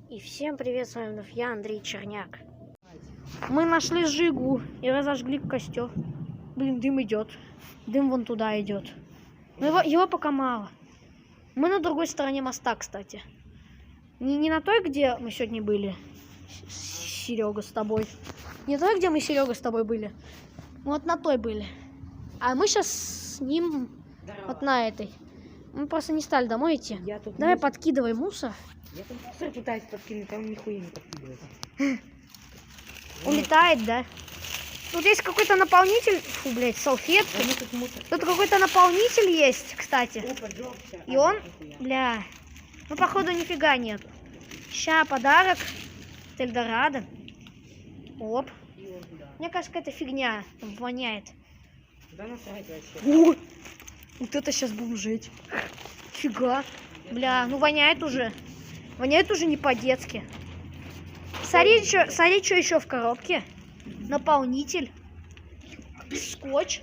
И всем привет, с вами вновь я, Андрей Черняк. Мы нашли Жигу и разожгли костер. Блин, дым идет. Дым вон туда идет. Но его пока мало. Мы на другой стороне моста, кстати. Не на той, где мы сегодня были, Серега, с тобой. Не той, где мы, Серега, с тобой были. Вот на той были. А мы сейчас с ним вот на этой. Мы просто не стали домой идти. Давай подкидывай мусор. Я там мусор пытаюсь подкинуть, там нихуя не подкидывается. Улетает, да? Тут есть какой-то наполнитель. Фу, блядь, салфетки. Тут какой-то наполнитель есть, кстати. И он, бля, ну походу нифига нет. Ща подарок. Эльдорадо. Оп. Мне кажется, какая-то фигня воняет. Да насрать вообще. О, вот это сейчас будем жить. Фига. Бля, ну воняет уже. Воняет уже не по-детски. Смотри, что еще в коробке. Наполнитель. Скотч.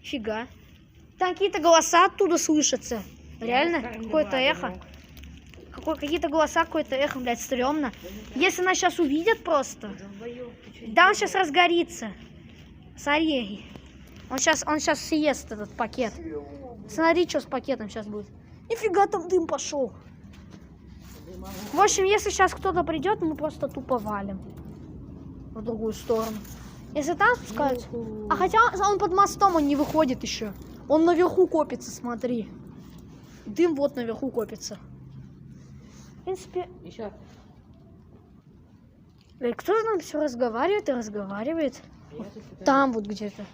Фига. Там какие-то голоса оттуда слышатся. Реально? Какое-то эхо. Какие-то голоса, какое-то эхо, блядь, стрёмно. Если нас сейчас увидят просто. Да, он сейчас разгорится. Смотри. Он сейчас съест этот пакет. Смотри, что с пакетом сейчас будет. Нифига там дым пошел. В общем, если сейчас кто-то придет, мы просто тупо валим в другую сторону. Если там спускаются. А хотя он под мостом, он не выходит еще. Он наверху копится, смотри. Дым вот наверху копится. В принципе. Еще. Кто же нам все разговаривает и разговаривает? Там вот где-то.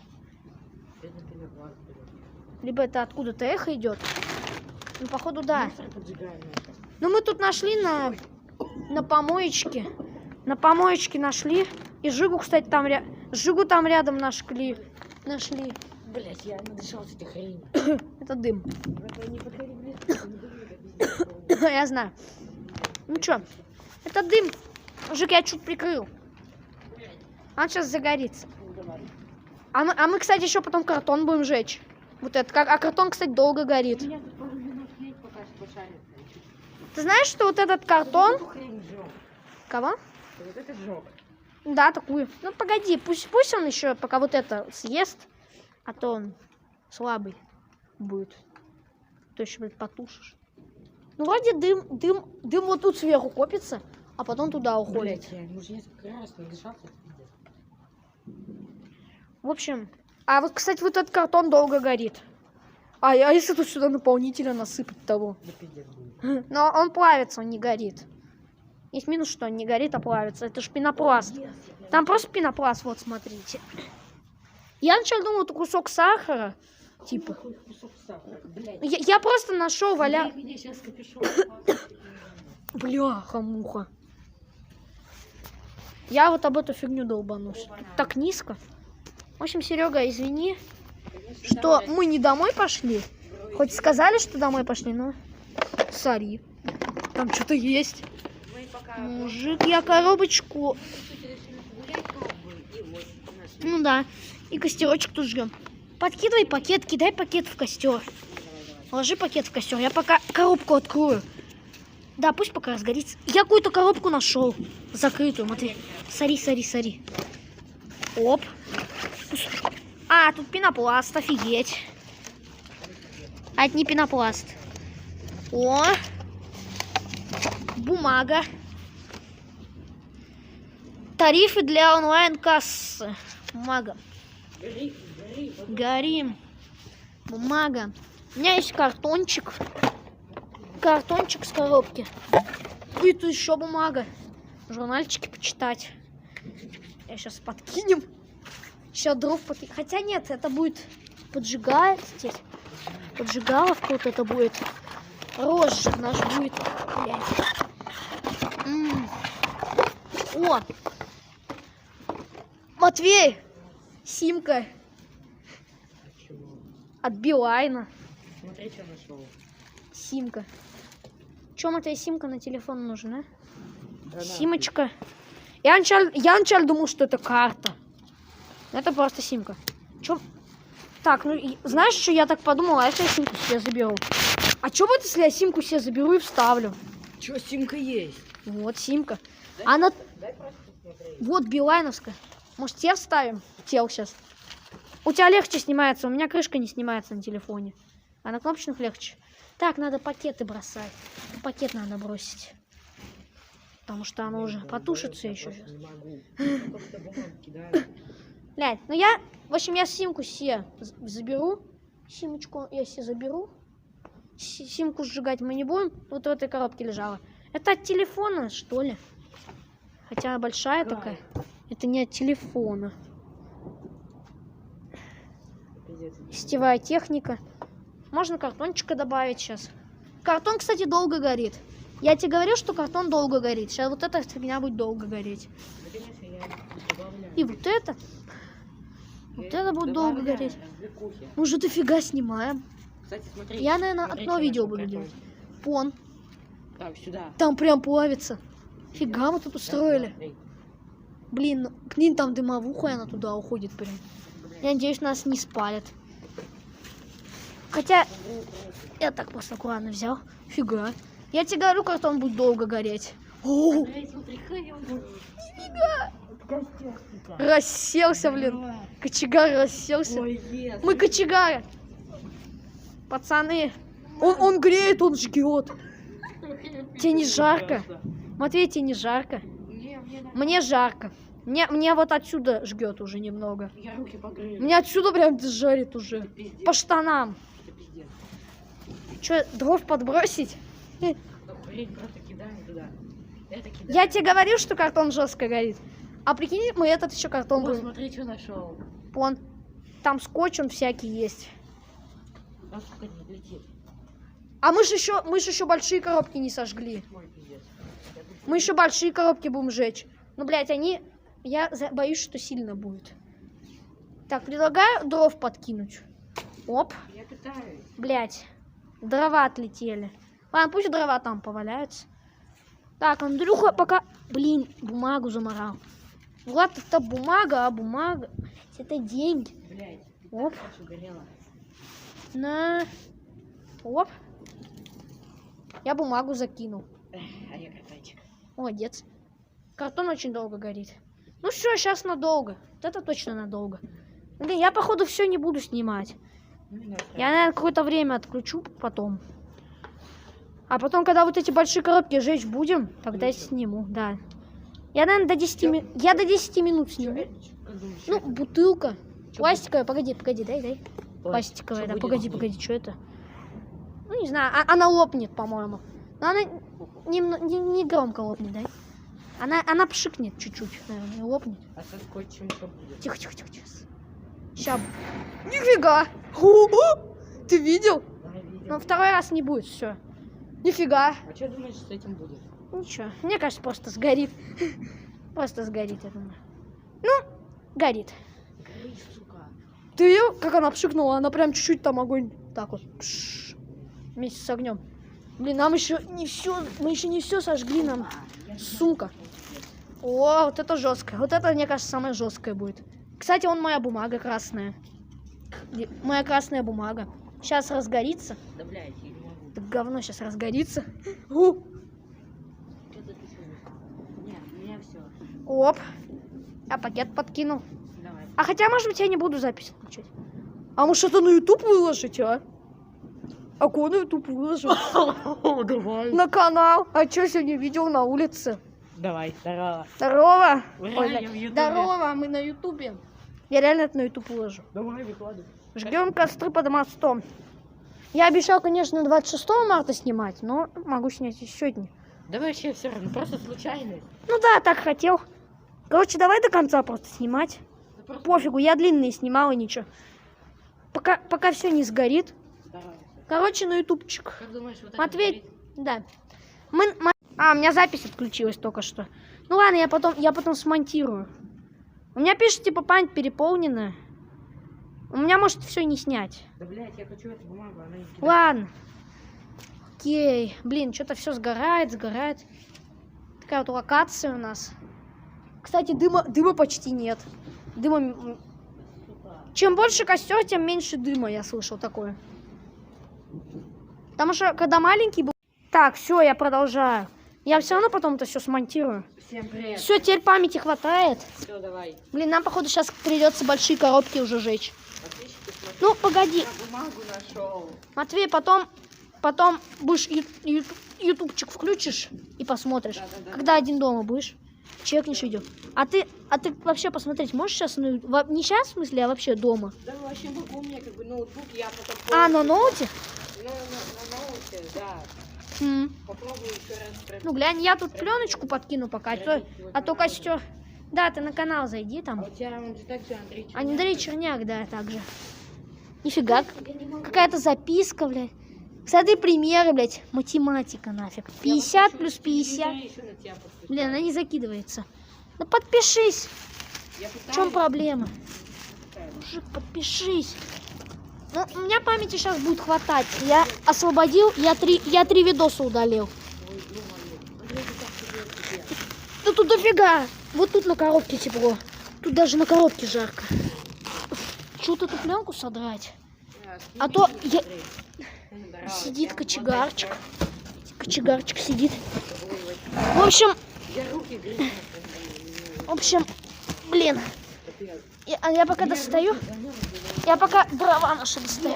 Либо это откуда-то эхо идет. Ну, походу, да. Ну, мы тут нашли на помоечке. На помоечке нашли. И Жигу, кстати, там Жигу там рядом нашли. Блять, я надышался этой хренью. Это дым. Я знаю. Ну что, это дым. Жиг, я чуть прикрыл. Он сейчас загорится. А мы, кстати, еще потом картон будем жечь. Вот это. А картон, кстати, долго горит. Ты знаешь, что вот этот картон... Кого? Вот это сжег. Да, такую. Ну, погоди, пусть он еще пока вот это съест, а то он слабый будет. То еще, блядь, потушишь. Ну, вроде дым вот тут сверху копится, а потом туда уходит. Блять, я уже несколько раз надышался. В общем, а вот, кстати, вот этот картон долго горит. А если тут сюда наполнителя насыпать того? Да пиздец будет. Но он плавится, он не горит. Есть минус, что он не горит, а плавится. Это ж пенопласт. Там просто пенопласт, вот смотрите. Я вначале думал, это кусок сахара. Типа. Я просто нашел Бляха-муха. Я вот об эту фигню долбанусь. Тут так низко. В общем, Серега, извини, что мы не домой пошли. Хоть сказали, что домой пошли, но... Сори. Там что-то есть. Мужик, я коробочку... Ну да. И костерочек тут жгем. Подкидывай пакет, кидай пакет в костер. Ложи пакет в костер. Я пока коробку открою. Да, пусть пока разгорится. Я какую-то коробку нашел. Закрытую, смотри. Сори. Оп. А, тут пенопласт, офигеть. А это не пенопласт. О! Бумага. Тарифы для онлайн-кассы. Бумага. Горим. Бумага. У меня есть картончик. Картончик с коробки. И тут еще бумага. Журнальчики почитать. Я сейчас подкинем. Сейчас дров подкинем. Хотя нет, это будет поджигать здесь. Поджигаловка вот это будет. Розжиг наш будет. О! Матвей! Симка. От Билайна. Смотри, что нашел. Симка. Чем эта симка на телефон нужна? Да, Симочка. Я вначале думал, что это карта. Это просто симка. Чё? Так, ну знаешь, что я так подумала? А если я симку себе заберу? А что будет, если я симку себе заберу и вставлю? Чё, симка есть? Вот симка. Она... Дай просто посмотреть. Вот билайновская. Может, тебе вставим? Тел сейчас. У тебя легче снимается, у меня крышка не снимается на телефоне. А на кнопочных легче. Так, надо пакеты бросать. Пакет надо бросить. Потому что оно уже потушится еще. Не могу. Я только бумагу кидаю. Блядь, ну я... В общем, я симку себе заберу. Симочку я себе заберу. Симку сжигать мы не будем. Вот в этой коробке лежала. Это от телефона, что ли? Хотя она большая такая. Это не от телефона. Сетевая техника. Можно картончика добавить сейчас. Картон, кстати, долго горит. Я тебе говорил, что картон долго горит. Сейчас вот эта фигня будет долго гореть. Да, конечно, я добавляю. И вот это. Вот это будет долго Добавляю, гореть. развлекухи. Мы уже дофига снимаем. Кстати, смотри. Я, наверное, смотри, одно что видео нашел буду картон. делать. Пон. Так, сюда. Там прям плавится. Фига мы тут устроили. Смотри. Блин, ну, к ним там дымовуха, и она туда уходит прям. Я надеюсь, нас не спалят. Хотя, я так просто аккуратно взял. Фига. Я тебе говорю, картон будет долго гореть. О, Смотри, смотри, какой он. расселся, блин. Кочегар расселся. Ой, yes. Мы кочегары. Пацаны. Он греет, он жгет. Тебе не жарко? Матвей, тебе не жарко? Мне жарко. Мне вот отсюда жгет уже немного. Я руки погрею. Мне отсюда прям жарит уже. Пиздец. По штанам. Это пиздец. Че, дров подбросить? Ну, хрень просто кидаем туда. Это кидаем. Я тебе говорил, что картон жестко горит. А прикинь, мы этот еще картон О, будем. смотри, что нашел. Вон. Там скотч он всякий есть. А сука не летит. А мы же еще большие коробки не сожгли. Ой, пиздец. Мы еще большие коробки будем жечь. Ну, блядь, они... Я боюсь, что сильно будет. Так, предлагаю дров подкинуть. Оп. Я пытаюсь. Блядь. Дрова отлетели. Ладно, пусть дрова там поваляются. Так, Андрюха пока... Блин, бумагу заморал. Влад, это бумага, а бумага... Это деньги. Блядь. Оп. Что горело. На... Оп. Я бумагу закинул. А я картончик. Молодец. Картон очень долго горит. Ну все, сейчас надолго. Вот это точно надолго. Блин, я походу все не буду снимать. Ну, не надо. Я, наверное, какое-то время отключу потом. А потом, когда вот эти большие коробки жечь будем, тогда я сниму, да. Я, наверное, до 10 минут. Я до 10 минут сниму. Как думаешь, Ну, это? бутылка. Чё Пластиковая, погоди, дай. Ой, Пластиковая, чё да, будет? погоди, что это? Ну, не знаю, она лопнет, по-моему. Но она не громко лопнет, да? Она пшикнет чуть-чуть, наверное, лопнет. А со скотчем что будет? Тихо. Сейчас. Нифига! Ты видел? Да, видел. Но второй раз не будет, все. Нифига. А что думаешь, с этим будет? Ничего. Мне кажется, просто сгорит. Просто сгорит, я думаю. Ну, горит. Гори, сука. Ты видел, как она пшикнула? Она прям чуть-чуть там огонь. Так вот. Пш, вместе с огнем. Блин, нам еще не все. Мы еще не все сожгли нам. Сука. О, вот это жестко. Вот это, мне кажется, самое жесткое будет. Кстати, вон моя бумага красная. Моя красная бумага. Сейчас разгорится. Да, блядь, я не могу. Так говно сейчас разгорится. Что ты пишешь? Нет, у меня все. Оп. Я пакет подкинул. Давай. А хотя, может быть, я не буду запись включать. А может, это на YouTube выложить, а? А куда на YouTube выложу? Давай. На канал. А что сегодня видео на улице? Давай, здорово. Здорово. Ура, Ой, я бля. в Ютубе. Здорово, мы на Ютубе. Я реально это на YouTube выложу. Давай, выкладывай. Жгем костры под мостом. Я обещал, конечно, 26 марта снимать, но могу снять и сегодня. Да вообще все равно, просто случайность. Ну да, так хотел. Короче, давай до конца просто снимать. Да просто- Пофигу, я длинные снимала, ничего. Пока все не сгорит. Давай. Короче, на ютубчик. Как думаешь, вот это Матвей, горит? да. А, у меня запись отключилась только что. Ну ладно, я потом смонтирую. У меня пишет, типа, память переполнена. У меня может все не снять. Да, блядь, я хочу эту бумагу, она не кидает. Ладно. Окей. Блин, что-то все сгорает. Такая вот локация у нас. Кстати, дыма почти нет. Сука. Чем больше костер, тем меньше дыма, я слышал такое. Потому что когда маленький был... Так, все, я продолжаю. Я все равно потом это все смонтирую. Всем привет. Все, теперь памяти хватает. Все, давай. Блин, нам, походу, сейчас придется большие коробки уже жечь. Подписчики, смотри, Ну, погоди. я бумагу нашел. Матвей, потом будешь ютубчик включишь и посмотришь. Да-да-да. Когда один дома будешь, чекнешь видео. А ты вообще посмотреть можешь сейчас? Не сейчас, в смысле, а вообще дома? Да, вообще могу, у меня как бы ноутбук, я потом... А, на ноуте? Ну, на ноуте, да. Попробую еще раз. Ну, глянь, я тут пленочку подкину пока, а то костер. Да, ты на канал зайди А там. у тебя он же так же Андрей Черняк. Андрей Черняк, да, также. Нифига, какая-то записка, блядь. Смотри, примеры, блядь, математика нафиг. 50 плюс 50. Блин, она не закидывается. Да подпишись. В чем проблема? Мужик, подпишись. Ну, у меня памяти сейчас будет хватать. Я освободил, я три видоса удалил. Да тут дофига. Вот тут на коробке тепло. Тут даже на коробке жарко. Что-то эту пленку содрать. А то я... Сидит кочегарчик. Кочегарчик сидит. В общем, блин. Я пока достаю. Я пока дрова наши достаю.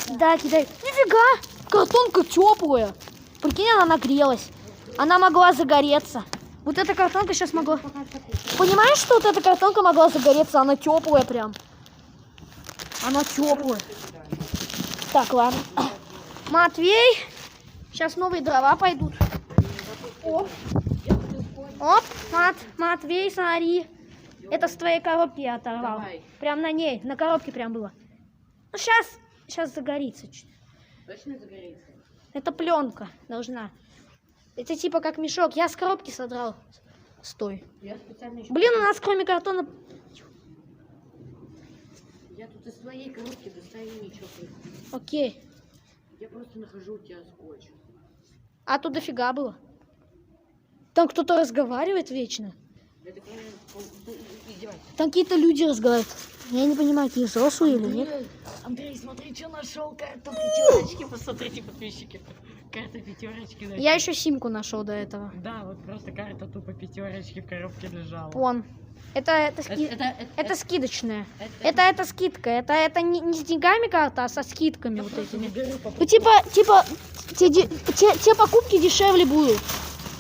Да, кидай. Нифига! Картонка теплая. Прикинь, она нагрелась. Она могла загореться. Вот эта картонка сейчас могла... Понимаешь, что вот эта картонка могла загореться? Она теплая прям. Она теплая. Так, ладно. Матвей. Сейчас новые дрова пойдут. Оп. Оп, Матвей, смотри. Это с твоей коробки я оторвал. Давай. Прям на ней, на коробке прям было. Ну, сейчас загорится чуть. Точно загорится? Это пленка должна. Это типа как мешок. Я с коробки содрал. Стой. Я специально еще... Блин, у нас кроме картона... Я тут из своей коробки достаю ничего. Окей. Я просто нахожу у тебя скотч. А тут дофига было. Там кто-то разговаривает вечно. Это, конечно, издевайся. Там какие-то люди разговаривают. Я не понимаю, какие взрослые или нет. Андрей, смотри, что нашел. Карта пятерочки. Посмотрите, подписчики. Карта пятерочки. Я еще симку нашел до этого. Да, вот просто карта тупо пятерочки в коробке лежала. Вон. Это скидочная. Это скидка. Это не с деньгами карта, а со скидками вот этими. Ну, типа, те покупки дешевле будут.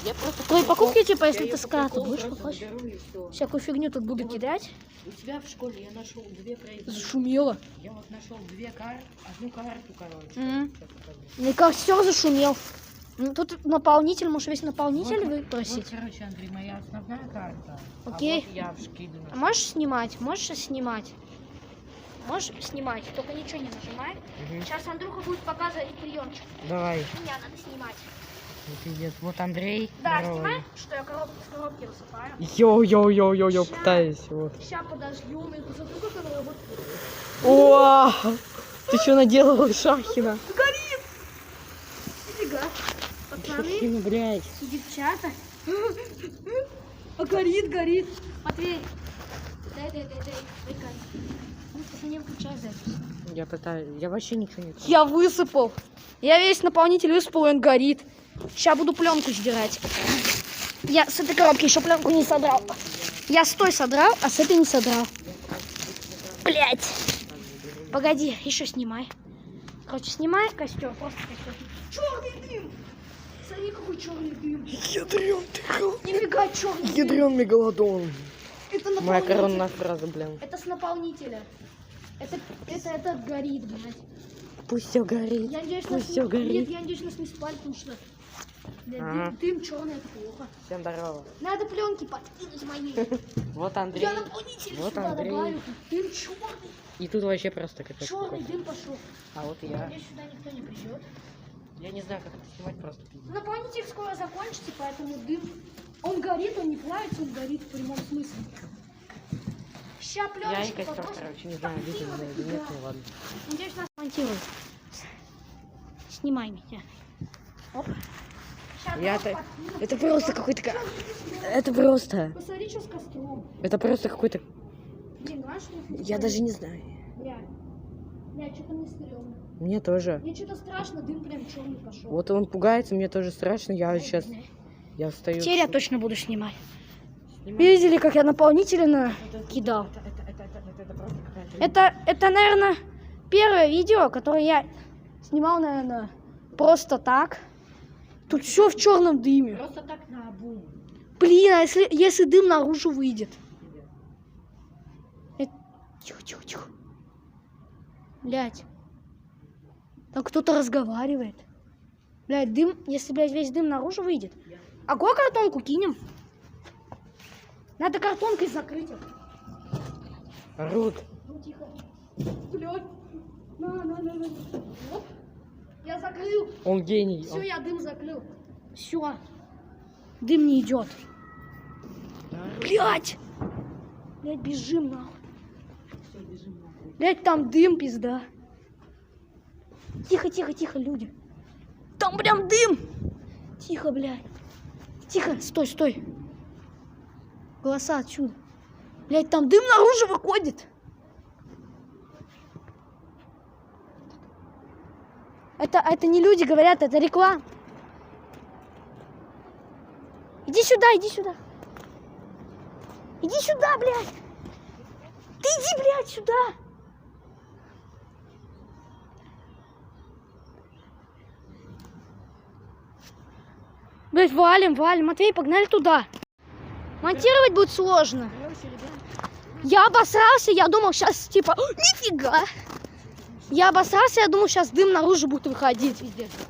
Я просто Твои покупки, типа, если ты с карты приколу будешь просто покупать, заберу и всё. всякую фигню тут буду кидать. У тебя в школе я нашел две производства. Зашумело. Я вот нашел две карты, одну карту, короче. Мгм. Сейчас покажу. Мне кажется, все зашумел. Ну, тут наполнитель, можешь весь наполнитель Вот, выпросить. короче, Андрей, моя основная карта. Окей. А вот я в шкиду А нашел. можешь снимать? Можешь снимать? Можешь снимать, только ничего не нажимай. Мгм. Сейчас Андрюха будет показывать приемчик. Давай. Меня надо снимать. Пиздец. Вот Андрей. Да, здорово. снимай, что я с коробки высыпаю. Йоу-йоу-йоу-йоу-йоу, Ща. пытаюсь. Вот. Сейчас подождем, я посмотрю, как она работает. О, ты что наделала, Шахина? Горит! Нифига. Пацаны, Шахина, блядь. девчата. А горит. Матвей, дай. Ну, ты не включай запись. Я пытаюсь. Я вообще ничего не... Я высыпал. Я весь наполнитель высыпал, и он горит. Сейчас буду пленку сдирать. Я с этой коробки еще пленку не содрал. Я с той содрал, а с этой не содрал. Блять. Погоди, еще снимай. Короче, снимай костер, просто костер. Черный дым! Смотри, какой черный дым. Ядрён ты хал. Нифига черный дым. Ядрён мегалодон. Это Моя наполнитель. коронная фраза, блин. Это с наполнителя. Это горит, блядь. Пусть все горит. Я надеюсь, Пусть все горит. Нет, я надеюсь, нас не спалит, потому что блядь, Ага. дым черный, это плохо. Всем здорово. Надо пленки подкинуть мои. Вот Андрей. Я наполнитель Вот сюда Андрей. добавлю. Дым черный. И тут вообще просто капец. Черный какой-то. дым пошел. А вот я. Надеюсь, сюда никто не придет. Я не знаю, как это снимать просто. пиздец. Наполнитель скоро закончится, поэтому дым. Он горит, он не плавится, он горит в прямом смысле. Ща Я и пленочку костер, попросим. короче, не знаю, видно Спасибо, или нет, да. ну ладно. Надеюсь, нас монтируют. Снимай меня. Оп. Ща Я дров это- подкину. Это просто какой-то... Это просто... Посмотри, что с костром. Это просто какой-то... Блин, знаешь, что Я даже не знаю. Бля. Блядь, что-то мне стрёмно. Мне тоже. Мне что-то страшно, дым прям черный пошел. Вот он пугается, мне тоже страшно. Я сейчас... Я встаю. Теперь я точно буду снимать. Видели, как я наполнители накидал? Это, наверное, первое видео, которое я снимал, наверное, просто так. Тут все в черном дыме. Просто так на обум. Блин, а если дым наружу выйдет? Тихо, тихо, тихо. Блядь. Там кто-то разговаривает. Блядь, дым, если, блядь, весь дым наружу выйдет. А какую картонку кинем? Надо картонкой закрыть их. Орут. Ну, тихо. Блядь. На. Оп. Я закрыл. Он гений. Все, я дым закрыл. Все. Дым не идет. Блядь. Блядь, бежим нахуй. Блядь, там дым, пизда. Тихо, тихо, тихо, люди. Там прям дым. Тихо, блядь. Тихо, стой, стой. Голоса отсюда. Блядь, там дым наружу выходит. Это не люди говорят, это реклама. Иди сюда, иди сюда. Иди сюда, блядь. Ты иди, блядь, сюда. Блядь, валим. Матвей, погнали туда. Монтировать будет сложно. Я обосрался, я думал сейчас типа, нифига. Я обосрался, я думал сейчас дым наружу будет выходить.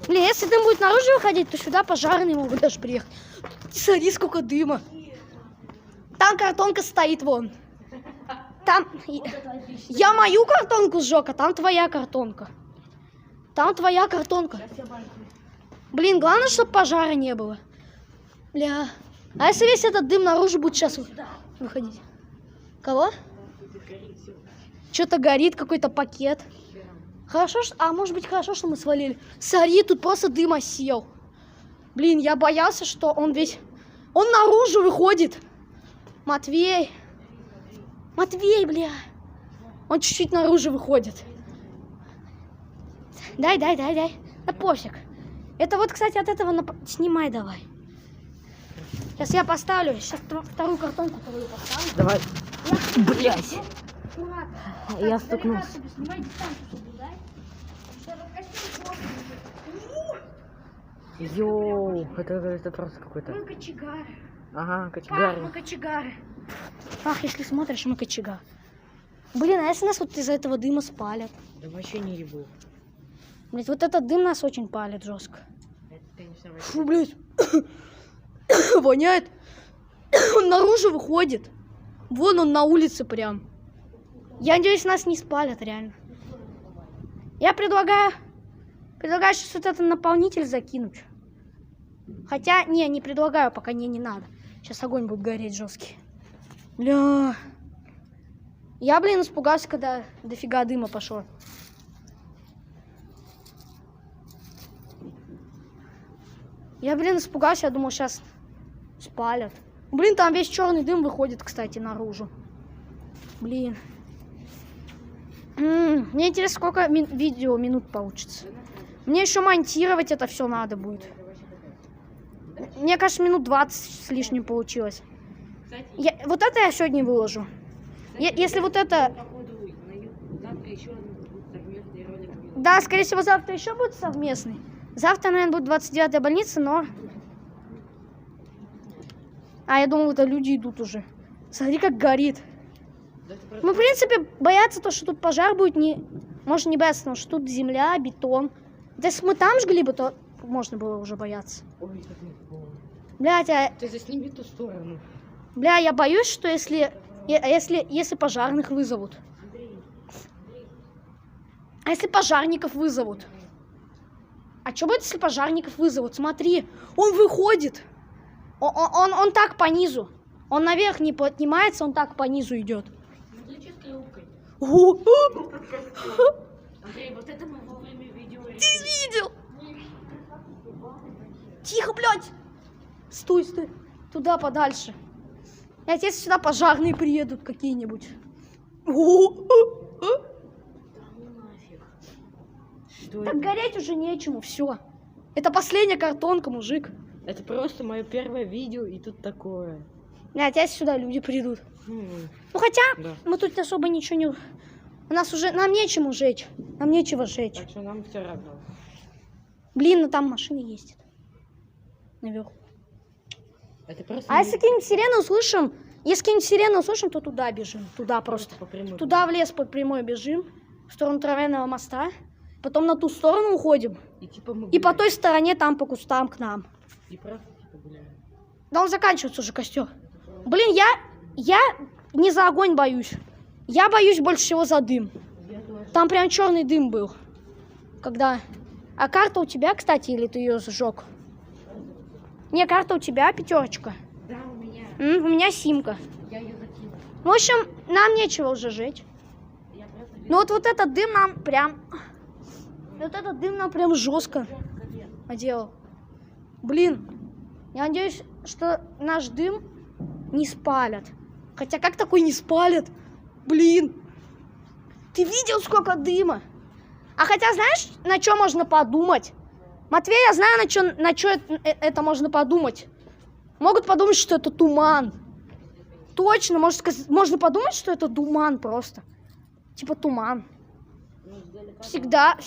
Блин, если дым будет наружу выходить, то сюда пожарные могут даже приехать. Смотри, сколько дыма. Там картонка стоит вон. Там... Я мою картонку сжег, а там твоя картонка. Там твоя картонка. Блин, главное, чтобы пожара не было. Бля. А если весь этот дым наружу будет сейчас выходить? Кого? Что-то горит, какой-то пакет. Хорошо, а может быть хорошо, что мы свалили. Смотри, тут просто дым осел. Блин, я боялся, что он весь... Он наружу выходит. Матвей. Матвей, бля. Он чуть-чуть наружу выходит. Дай. Да пофиг. Это вот, кстати, от этого снимай давай. Сейчас я поставлю. Сейчас вторую картонку поставлю. Давай. Блять. Аккуратно. Я стукнулся. Снимай дистанцию соблюдай. Йоу, это просто какой-то. Мы кочегары. Ага, Ах, кочегары. мы кочегары. Ах, если смотришь, мы кочегары. Блин, а если нас вот из-за этого дыма спалят? Да вообще не ебу. Блять, вот этот дым нас очень палит жестко. Это, конечно, Фу, блядь. Воняет. Он наружу выходит. Вон он на улице прям. Я надеюсь, нас не спалят, реально. Я предлагаю сейчас вот этот наполнитель закинуть. Хотя, не предлагаю, пока не надо. Сейчас огонь будет гореть жесткий. Бля. Я, блин, испугался, когда дофига дыма пошло. Я, блин, испугался, я думал, сейчас спалят. Блин, там весь черный дым выходит, кстати, наружу. Блин. Мне интересно, сколько видео минут получится. Мне еще монтировать это все надо будет. Мне кажется, минут 20 с лишним получилось. Вот это я сегодня выложу. Если вот это... Да, скорее всего, завтра еще будет совместный. Завтра, наверное, будет 29-я больница, но... А, я думал, это люди идут уже. Смотри, как горит. Мы, в принципе, боятся то, что тут пожар будет. Можно не бояться, потому что тут земля, бетон. Если мы там жгли бы, то можно было уже бояться. Ой, как мне больно. Блядь, Ты засними ту сторону. Бля, я боюсь, что если пожарных вызовут. А если пожарников вызовут? А что будет, если пожарников вызовут? Смотри, он выходит. Он так по низу. Он наверх не поднимается, он так по низу идет. Включи с трубкой. Андрей, вот это мы вовремя видео. Ты видел? Тихо, блядь. Стой. Туда подальше. Если сюда пожарные приедут какие-нибудь. Да ну нафиг. Что Так это? гореть уже нечему, все. Это последняя картонка, мужик. Это просто мое первое видео, и тут такое. Опять сюда люди придут. М, Ну хотя, Да. мы тут особо ничего не... У нас уже... Нам нечему жечь. Нам нечего жечь. Так что нам все равно. Блин, ну там машины ездят. Наверху. Это просто... А если какие-нибудь сирены услышим, если какие-нибудь сирены услышим, то туда бежим. Туда просто. по прямой. Туда в лес по прямой бежим. В сторону травяного моста. Потом на ту сторону уходим. И типа мы И по гуляем. той стороне там по кустам к нам. И просто типа гуляем. Да он заканчивается уже костер. Блин, я не за огонь боюсь. Я боюсь больше всего за дым. Я тоже. Там прям черный дым был. Когда... А карта у тебя, кстати, или ты ее сжег? Не, карта у тебя, 5. Да, у меня. У меня симка. Я ее закинул. В общем, нам нечего уже жечь. Я просто... Ну вот этот дым нам прям... Вот этот дым нам прям жестко оделал. Блин, я надеюсь, что наш дым не спалят. Хотя как такой не спалят? Блин, ты видел, сколько дыма? А хотя, знаешь, на что можно подумать? Матвей, я знаю, на что это можно подумать. Могут подумать, что это туман. Точно, можно подумать, что это туман просто. Типа туман. Всегда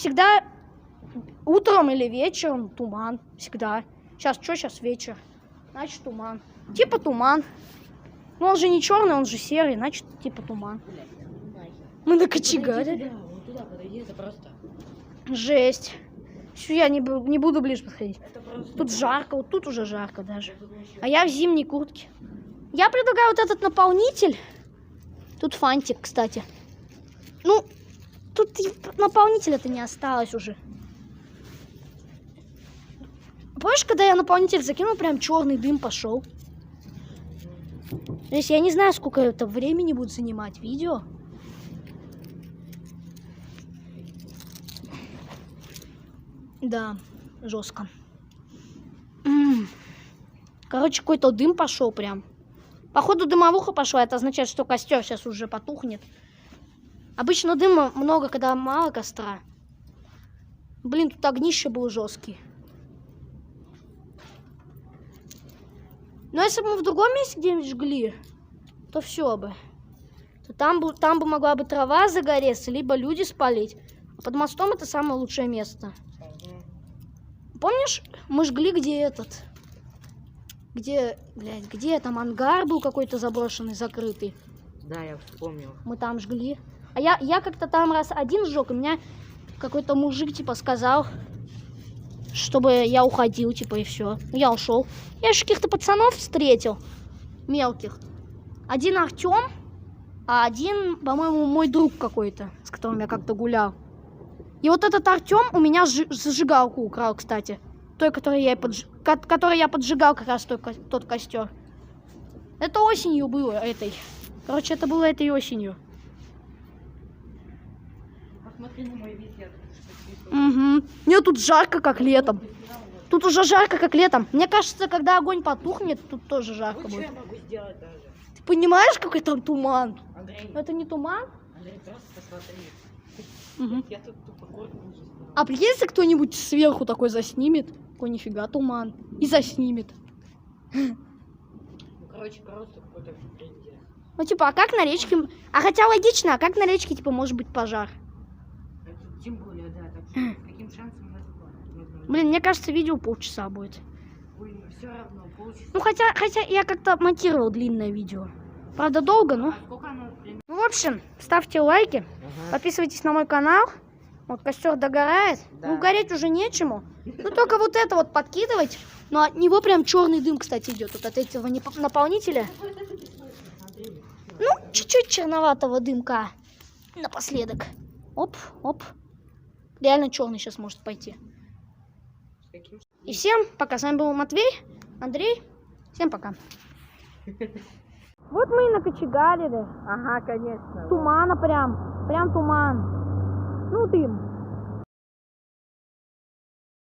утром или вечером туман. Всегда. Сейчас вечер. Значит, туман. Типа туман. Но он же не черный, он же серый, значит, типа туман. Мы на кочегаре. Да, вот туда подойди, это просто... Жесть. Всё, я не буду ближе подходить. Это просто... Тут жарко, вот тут уже жарко даже. А я в зимней куртке. Я предлагаю вот этот наполнитель. Тут фантик, кстати. Ну, тут и наполнителя-то не осталось уже. Помнишь, когда я наполнитель закинул, прям черный дым пошел? То есть я не знаю, сколько это времени будет занимать видео. Да, жестко. Короче, какой-то дым пошел прям. Походу дымовуха пошла, это означает, что костер сейчас уже потухнет. Обычно дыма много, когда мало костра. Блин, тут огнище был жесткий. Но если бы мы в другом месте где-нибудь жгли, то все бы. То там бы могла бы трава загореться, либо люди спалить. А под мостом это самое лучшее место. Помнишь, мы жгли где там ангар был какой-то заброшенный, закрытый. Да, я вспомнил. Мы там жгли. А я как-то там раз один сжег, и меня какой-то мужик типа сказал, чтобы я уходил, типа, и все. Я ушел. Я еще каких-то пацанов встретил, мелких. Один Артем, а один, по-моему, мой друг какой-то, с которым я как-то гулял. И вот этот Артем у меня зажигалку украл, кстати. Той, которой я поджигал как раз тот костер. Это осенью было этой. Короче, это было этой осенью. Посмотри на мой вид, я тут Угу. Мне тут жарко, как летом. Тут уже жарко, как летом. Мне кажется, когда огонь потухнет, тут тоже жарко Вот что будет. я могу сделать даже? Ты понимаешь, какой там туман? Андрей, Это не туман? Андрей, просто посмотри. Угу. Я тут тупо горку уже сделал. А прикинь, если кто-нибудь сверху такой заснимет, такой нифига туман, и заснимет. Ну, короче, просто какой-то пиздец. Ну, типа, а как на речке... А хотя логично, а как на речке, типа, может быть пожар? Это тем более, да, так что с каким шансом у нас возможно? Блин, мне кажется, видео полчаса будет. Ой, ну все равно, полчаса. Ну, хотя я как-то монтировал длинное видео. Правда, долго, но... А сколько оно примерно? Ну, в общем, ставьте лайки, подписывайтесь на мой канал. Вот костер догорает. Да. Ну, гореть уже нечему. Ну, только вот это вот подкидывать. Но от него прям черный дым, кстати, идет. Вот от этого наполнителя. Ну, чуть-чуть черноватого дымка. Напоследок. Оп, оп. Реально черный сейчас может пойти. С каким... И всем пока. С вами был Матвей, Андрей. Всем пока. Вот мы и накочегарили. Ага, конечно. Тумана прям. Прям туман. Ну, дым.